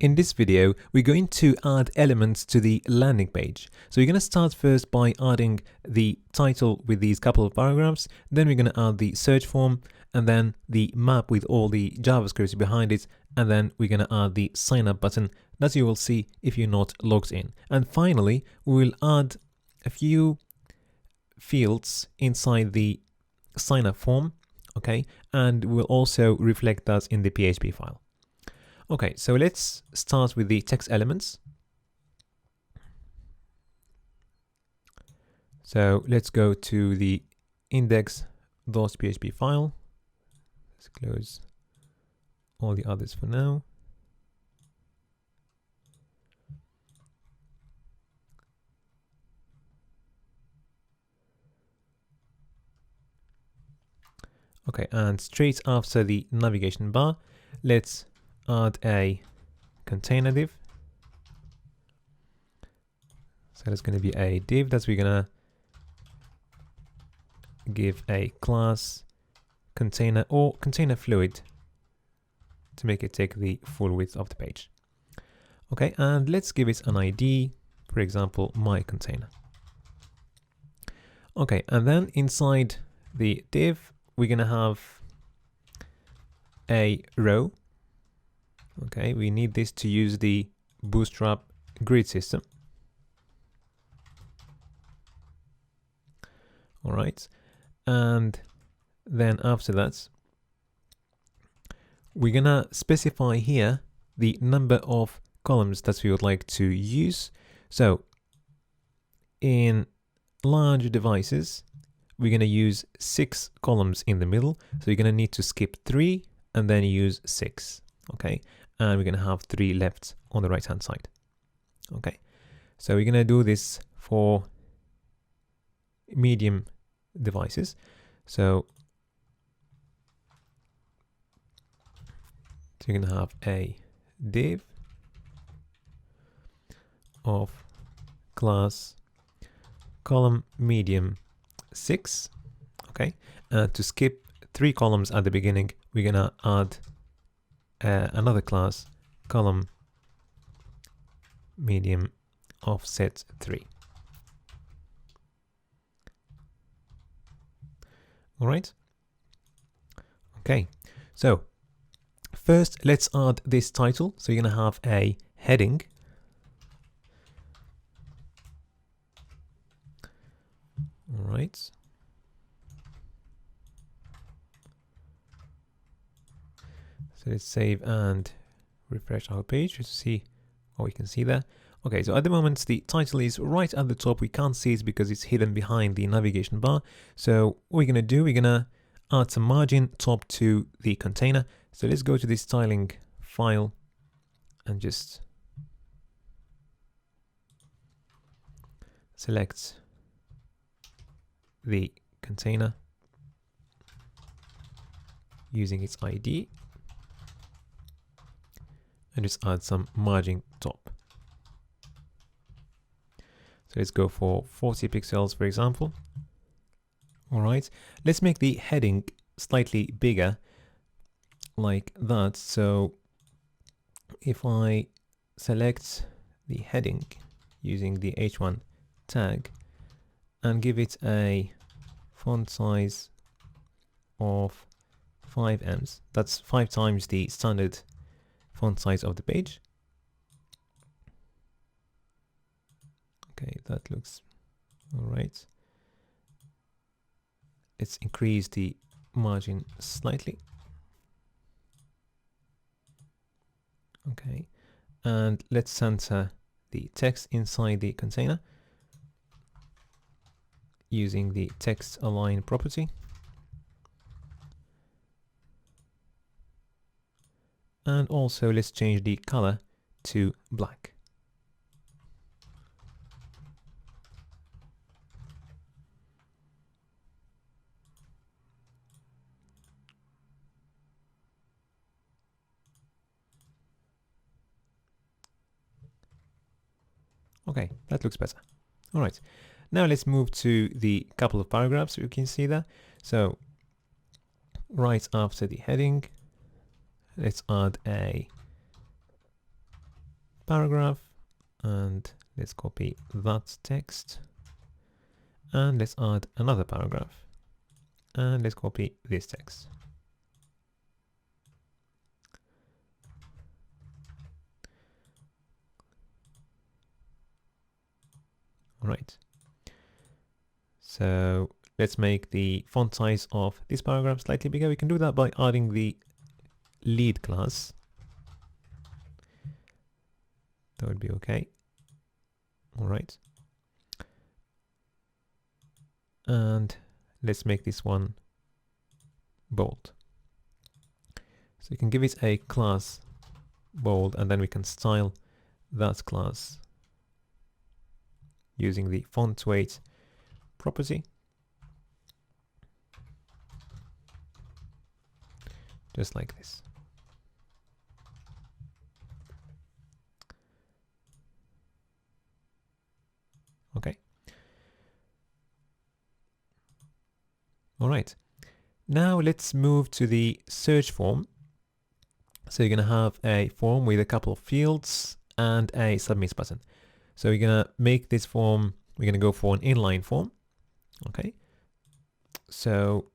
In this video, we're going to add elements to the landing page. So we're going to start first by adding the title with these couple of paragraphs. Then we're going to add the search form and then the map with all the JavaScript behind it. And then we're going to add the sign up button that you will see if you're not logged in. And finally, we will add a few fields inside the sign up form. Okay. And we'll also reflect that in the PHP file. Okay, so let's start with the text elements. So let's go to the index.php file. Let's close all the others for now. Okay, and straight after the navigation bar, let's add a container div. So there's going to be a div that we're going to give a class container or container fluid to make it take the full width of the page. Okay, and let's give it an ID, for example, my container. Okay, and then inside the div, we're going to have a row. Okay, we need this to use the Bootstrap grid system. All right, and then after that, we're gonna specify here the number of columns that we would like to use. So in large devices, we're gonna use 6 columns in the middle. So you're gonna need to skip 3 and then use 6. Okay. And we're going to have 3 left on the right hand side. Okay, so we're going to do this for medium devices. So you're going to have a div of class column medium 6. Okay, and to skip 3 columns at the beginning, we're going to add another class column medium offset 3. All right. Okay, so first let's add this title. So you're going to have a heading. All right. So let's save and refresh our page to see what we can see there. Okay, so at the moment the title is right at the top. We can't see it because it's hidden behind the navigation bar. So what we're going to do, we're going to add some margin top to the container. So let's go to the styling file and just select the container using its ID. And just add some margin top. So let's go for 40 pixels, for example. All right, let's make the heading slightly bigger like that. So if I select the heading using the H1 tag and give it a font size of 5 ms, that's 5 times the standard font size of the page. Okay, that looks all right. Let's increase the margin slightly. Okay, and let's center the text inside the container using the text align property. And also let's change the color to black. Okay, that looks better. All right, now let's move to the couple of paragraphs you can see there. So right after the heading, let's add a paragraph, and let's copy that text, and let's add another paragraph, and let's copy this text. All right. So let's make the font size of this paragraph slightly bigger. We can do that by adding the lead class. That would be okay. All right. And let's make this one bold. So you can give it a class bold, and then we can style that class using the font weight property. Just like this. Okay. All right. Now let's move to the search form. So you're going to have a form with a couple of fields and a submit button. So you're going to make this form, we're going to go for an inline form. Okay. So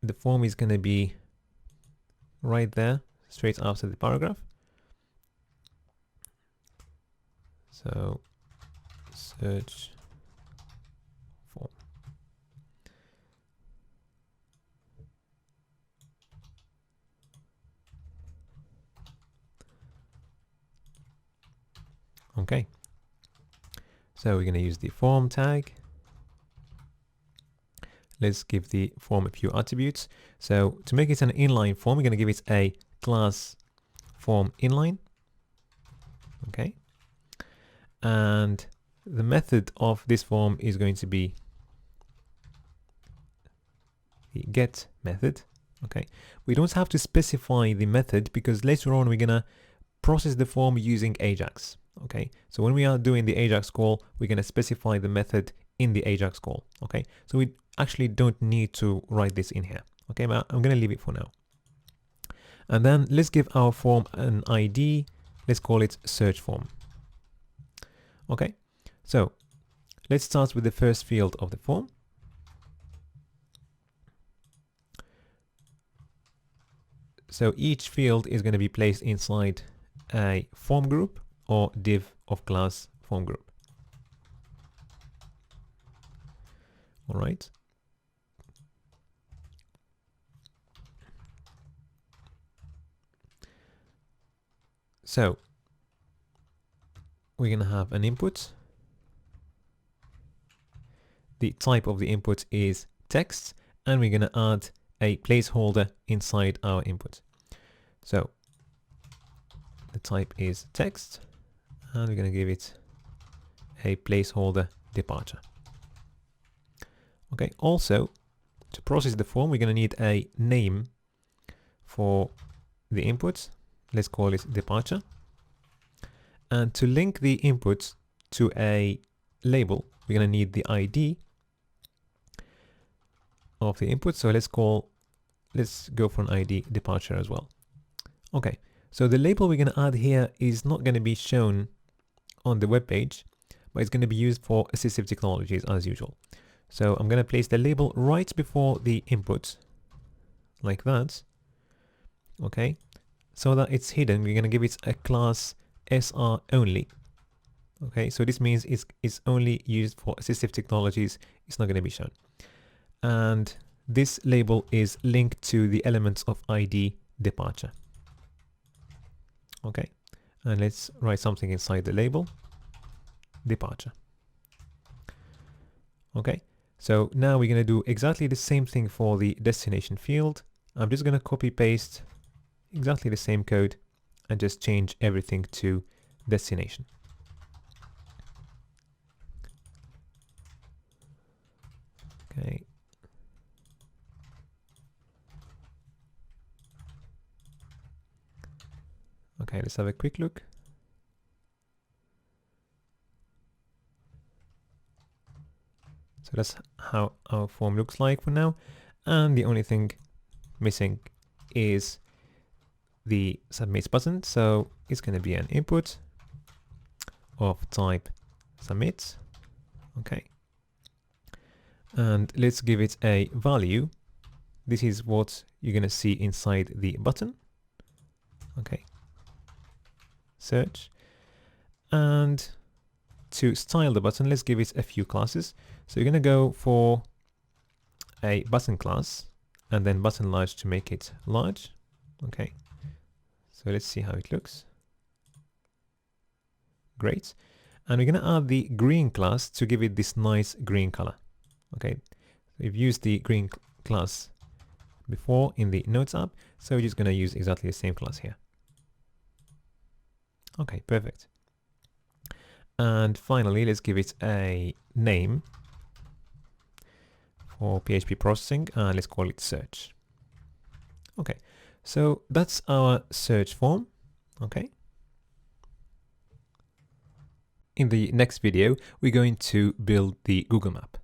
the form is going to be right there, straight after the paragraph. So search form. Okay. So we're going to use the form tag. Let's give the form a few attributes. So to make it an inline form, we're going to give it a class form inline. Okay. And the method of this form is going to be the get method. Okay. We don't have to specify the method because later on we're going to process the form using Ajax. Okay. So when we are doing the Ajax call, we're going to specify the method in the Ajax call. Okay. So we actually don't need to write this in here. Okay. But I'm going to leave it for now. And then let's give our form an ID. Let's call it search form. Okay. So let's start with the first field of the form. So each field is going to be placed inside a form group or div of class form group. All right. So we're going to have an input. The type of the input is text, and we're going to add a placeholder inside our input. So the type is text, and we're going to give it a placeholder departure. Okay, also to process the form, we're going to need a name for the input. Let's call it departure. And to link the input to a label, we're going to need the ID of the input. So let's go for an ID departure as well. Okay, so the label we're going to add here is not going to be shown on the web page, but it's going to be used for assistive technologies as usual. So I'm going to place the label right before the input, like that. Okay, so that it's hidden, we're going to give it a class SR only. Okay, so this means it's only used for assistive technologies. It's not going to be shown. And this label is linked to the elements of ID departure. Okay, and let's write something inside the label, departure. Okay, so now we're going to do exactly the same thing for the destination field. I'm just going to copy paste exactly the same code and just change everything to destination. Okay. Okay, let's have a quick look. So that's how our form looks like for now. And the only thing missing is the submit button. So it's going to be an input of type submit. Okay. And let's give it a value. This is what you're going to see inside the button. Okay. Search. And to style the button, let's give it a few classes. So you're going to go for a button class and then button large to make it large. Okay. So let's see how it looks. Great. And we're going to add the green class to give it this nice green color. Okay. We've used the green class before in the Notes app, so we're just going to use exactly the same class here. Okay, perfect. And finally, let's give it a name for PHP processing, and let's call it search. Okay, so that's our search form. Okay. In the next video, we're going to build the Google map.